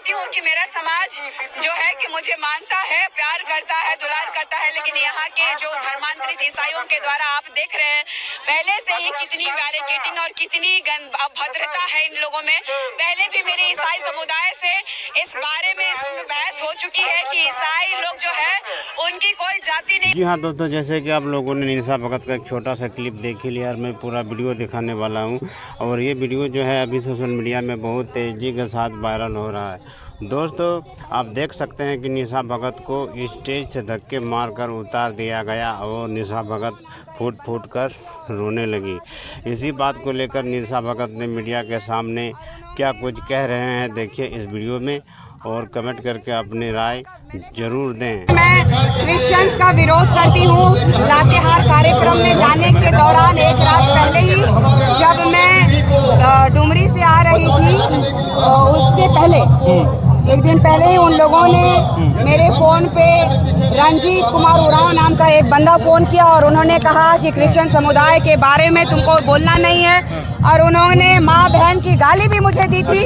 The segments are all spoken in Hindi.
चाहती हूँ कि मेरा समाज जो है कि मुझे मानता है, प्यार करता है, दुलार करता है, लेकिन यहाँ के जो धर्मांतरित ईसाइयों के द्वारा आप देख रहे हैं पहले से ही कितनी बैरिकेडिंग और कितनी अभद्रता है इन लोगों में। पहले भी मेरे ईसाई समुदाय से इस बारे में बहस हो चुकी है कि ईसाई लोग जो है उनकी कोई जाति नहीं। जी हाँ दोस्तों, जैसे कि आप लोगों ने निशा भगत का एक छोटा सा क्लिप देख ही लिया और मैं पूरा वीडियो दिखाने वाला हूँ। और ये वीडियो जो है अभी सोशल मीडिया में बहुत तेज़ी के साथ वायरल हो रहा है। दोस्तों आप देख सकते हैं कि निशा भगत को स्टेज से धक्के मारकर उतार दिया गया और निशा भगत फूट फूट कर रोने लगी। इसी बात को लेकर निशा भगत ने मीडिया के सामने क्या कुछ कह रहे हैं देखिए इस वीडियो में और कमेंट करके अपनी राय जरूर दें। मैं क्रिश्चियंस का विरोध करती हूँ। लातेहार कार्यक्रम में जाने के दौरान एक रात पहले ही जब मैं डुमरी से आ रही थी, उसके पहले एक दिन पहले ही उन लोगों ने मेरे फ़ोन पे रंजीत कुमार उरांव नाम का एक बंदा फ़ोन किया और उन्होंने कहा कि क्रिश्चियन समुदाय के बारे में तुमको बोलना नहीं है, और उन्होंने माँ बहन की गाली भी मुझे दी थी।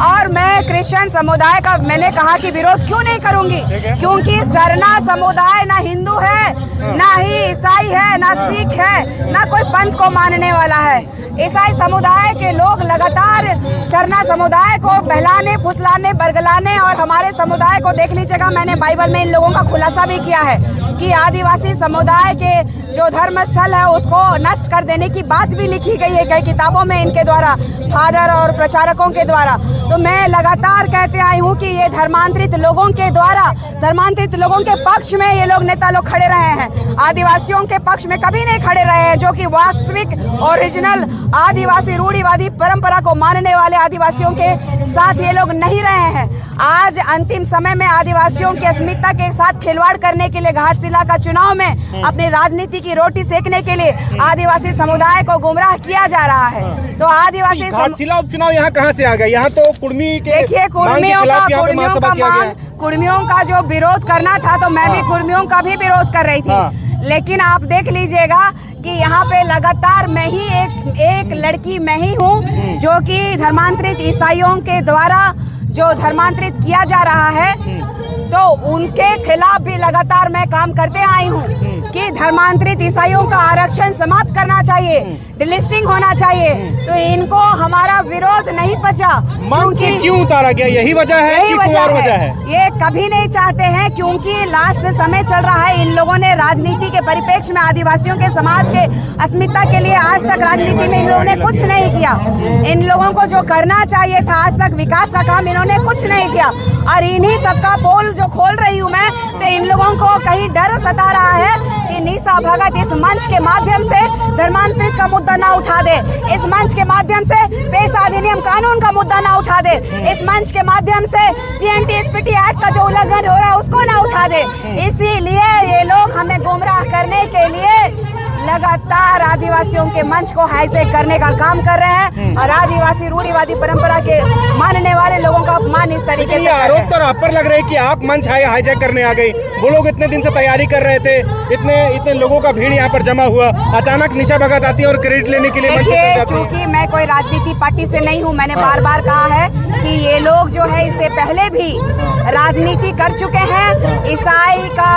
और मैं क्रिश्चियन समुदाय का मैंने कहा कि विरोध क्यों नहीं करूंगी, क्योंकि सरना समुदाय ना हिंदू है, ना ही ईसाई है, ना सिख है, ना कोई पंथ को मानने वाला है। ईसाई समुदाय के लोग लगातार सरना समुदाय को बहलाने, फुसलाने, बरगलाने और हमारे समुदाय को देख लीजिएगा, मैंने बाइबल में इन लोगों का खुलासा भी किया है कि आदिवासी समुदाय के जो धर्म स्थल है उसको नष्ट कर देने की बात भी लिखी गई है कई किताबों में इनके द्वारा, फादर और प्रचारकों के द्वारा। तो मैं लगातार कहते आई हूँ कि ये धर्मांतरित लोगों के द्वारा, धर्मांतरित लोगों के पक्ष में ये लोग नेता लोग खड़े रहे हैं, आदिवासियों के पक्ष में कभी नहीं खड़े रहे हैं, जो कि वास्तविक ओरिजिनल आदिवासी रूढ़िवादी परंपरा को मानने वाले आदिवासियों के साथ ये लोग नहीं रहे हैं। आज अंतिम समय में आदिवासियों की अस्मिता के साथ खिलवाड़ करने के लिए घाटशिला का चुनाव में अपनी राजनीति की रोटी सेकने के लिए आदिवासी समुदाय को गुमराह किया जा रहा है। तो आदिवासी घाटशिला उपचुनाव यहाँ कहाँ से आ गया? यहाँ तो कुर्मी के देखिए, कुर्मियों का जो विरोध करना था तो मैं भी कुर्मियों का भी विरोध कर रही थी, लेकिन आप देख लीजिएगा कि यहाँ पे लगातार मैं ही एक लड़की मैं ही हूँ जो कि धर्मांतरित ईसाइयों के द्वारा जो धर्मांतरित किया जा रहा है, तो उनके खिलाफ भी लगातार मैं काम करते आई हूँ कि धर्मांतरित ईसाइयों का आरक्षण समाप्त करना चाहिए, डिलिस्टिंग होना चाहिए। तो इनको हमारा विरोध नहीं पचा। मंच से क्यों उतारा गया? यही वजह है? यही वजह है। ये कभी नहीं चाहते हैं, क्योंकि लास्ट समय चल रहा है। इन लोगों ने राजनीति के परिप्रेक्ष्य में आदिवासियों के समाज के अस्मिता के लिए आज तक राजनीति में इन लोगों ने कुछ नहीं किया। इन लोगों को जो करना चाहिए था आज तक विकास का काम इन्होंने कुछ नहीं किया, और इन्हीं सबका पोल जो खोल रही हूँ मैं, तो इन लोगों को कहीं डर सता रहा है कि निशा भगत इस मंच के माध्यम से धर्मांतरित का मुद्दा ना उठा दे, इस मंच के माध्यम से पेशा अधिनियम कानून का मुद्दा ना उठा दे, इस मंच के माध्यम से CNT-SPT एक्ट का जो उल्लंघन हो रहा है उसको ना उठा दे। इसीलिए ये लोग हमें गुमराह करने के लिए लगातार आदिवासियों के मंच को हाईजैक करने का काम कर रहे हैं, और आदिवासी रूढ़िवादी परंपरा के मानने वाले लोगों का अपमान इस तरीके से आरोप तो आप पर लग रहा है कि आप मंच हाईजैक करने आ गई। वो लोग इतने दिन से तैयारी कर रहे थे, इतने लोगों का भीड़ यहाँ पर जमा हुआ, अचानक निशा भगत आती है और क्रेडिट लेने के लिए। देखिए, चूंकि मैं कोई राजनीति पार्टी से नहीं हूँ, मैंने बार बार कहा है कि ये लोग जो है इससे पहले भी राजनीति कर चुके हैं। ईसाई का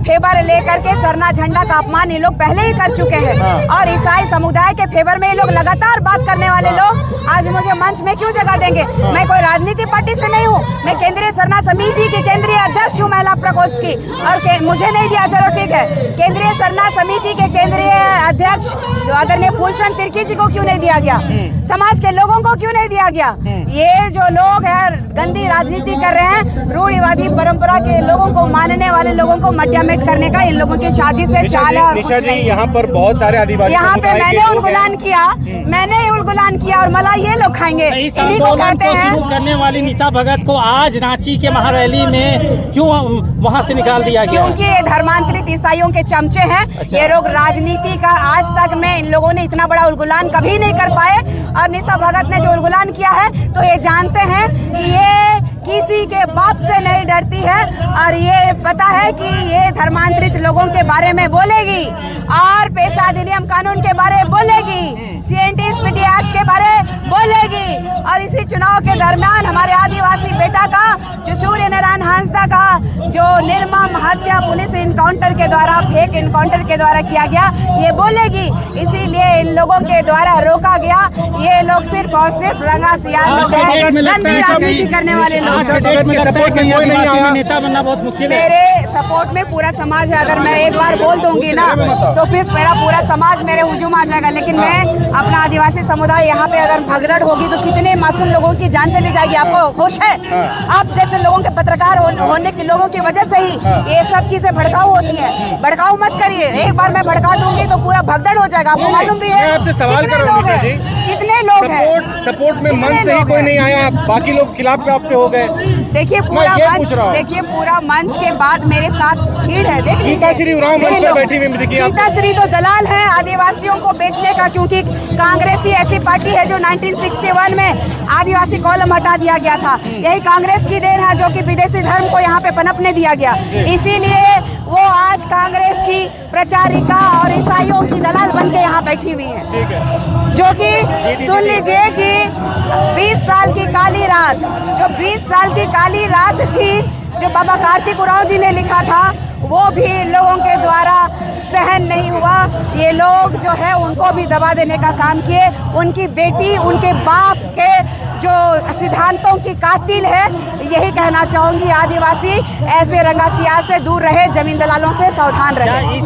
फेवर लेकर के सरना झंडा का अपमान ये लोग पहले ही कर चुके हैं, और ईसाई समुदाय के फेवर में ये लोग लगातार बात करने वाले लोग आज मुझे मंच में क्यों जगह देंगे? मैं कोई राजनीति पार्टी से नहीं हूँ, मैं केंद्रीय सरना समिति की केंद्रीय अध्यक्ष हूँ, महिला प्रकोष्ठ की, और मुझे नहीं दिया, चलो ठीक है, केंद्रीय सरना समिति के केंद्रीय अध्यक्ष आदरणीय फूलचंद तिर्की जी को क्यों नहीं दिया गया? समाज के लोगों को क्यों नहीं दिया गया? ये जो लोग हैं गंदी राजनीति कर रहे हैं, रूढ़िवादी परंपरा के लोगों को मानने वाले लोगों को मटियामेट करने का इन लोगों की साजिश से चाल है। निशा जी, यहाँ पर बहुत सारे आदिवासी यहाँ पे मैंने उलगुलान किया, और मलाई ये लोग खाएंगे। इन्हीं को कहते हैं। शुरू करने वाली निशा भगत को आज रांची के महारैली में क्यों वहाँ से निकाल दिया गया? क्योंकि ये धर्मांतरित ईसाइयों के चमचे हैं। अच्छा। ये लोग राजनीति का आज तक में इन लोगों ने इतना बड़ा उलगुलान कभी नहीं कर पाए, और निशा भगत ने जो उलगुलान किया है तो ये जानते हैं कि ये किसी के बाप से नहीं डरती है, और ये पता है कि ये धर्मांतरित लोगों के बारे में बोलेगी, और पेशा अधिनियम कानून के बारे में बोलेगी, CNT-SPT एक्ट के बारे में बोलेगी, और इसी चुनाव के दरमियान हमारे आदिवासी बेटा का हांसदा का जो निर्मम हत्या पुलिस इनकाउंटर के द्वारा, फेक इनकाउंटर के द्वारा किया गया, ये बोलेगी, इसीलिए इन लोगों के द्वारा रोका गया। ये लोग सिर्फ और सिर्फ रंगा सियार लोग हैं, गंदी राजनीति करने वाले लोग हैं। नेता बनना बहुत मुश्किल है। मेरे सपोर्ट में पूरा समाज है। अगर मैं एक बार बोल दूंगी ना तो फिर मेरा पूरा समाज मेरे हुजूम आ जाएगा। लेकिन मैं अपना आदिवासी समुदाय यहाँ पे अगर भगदड़ होगी तो कितने मासूम लोगों की जान चली जाएगी। आपको खुश है? आप जैसे लोगों के पत्रकार होने के लोगों की वजह से ही ये सब चीजें भड़काऊ होती है। भड़काऊ मत करिए। एक बार मैं भड़का दूंगी तो पूरा भगदड़ हो जाएगा। आपको मालूम भी है। मैं आपसे सवाल कर रहा हूँ निशा जी, कितने लोग हैं सपोर्ट में मंच से ही कोई नहीं आया, बाकी लोग खिलाफ पे हो गए। देखिए पूरा मंच के बाद मेरे साथ भीड़ है। देखिए गीताश्री उरांव मंच पर बैठी हुई दिखी। गीताश्री तो दलाल है आदिवासियों को बेचने का, क्योंकि कांग्रेस ही ऐसी पार्टी है जो 1961 में आदिवासी कॉलम हटा दिया गया था। यही कांग्रेस की देन है जो कि विदेशी धर्म को यहाँ पे पनपने दिया गया। इसीलिए वो आज कांग्रेस की प्रचारिका और ईसाइयों की दलाल बन के यहाँ बैठी हुई है। जो कि सुन लीजिए कि 20 साल की काली रात, जो 20 साल की काली रात थी, जो बाबा कार्तिक उरांव जी ने लिखा था, वो भी लोगों के द्वारा सहन नहीं हुआ। ये लोग जो है उनको भी दबा देने का काम किए। उनकी बेटी उनके बाप के जो सिद्धांतों की कातिल है। यही कहना चाहूंगी, आदिवासी ऐसे रंगा सियार से दूर रहे, जमीन दलालों से सावधान रहे।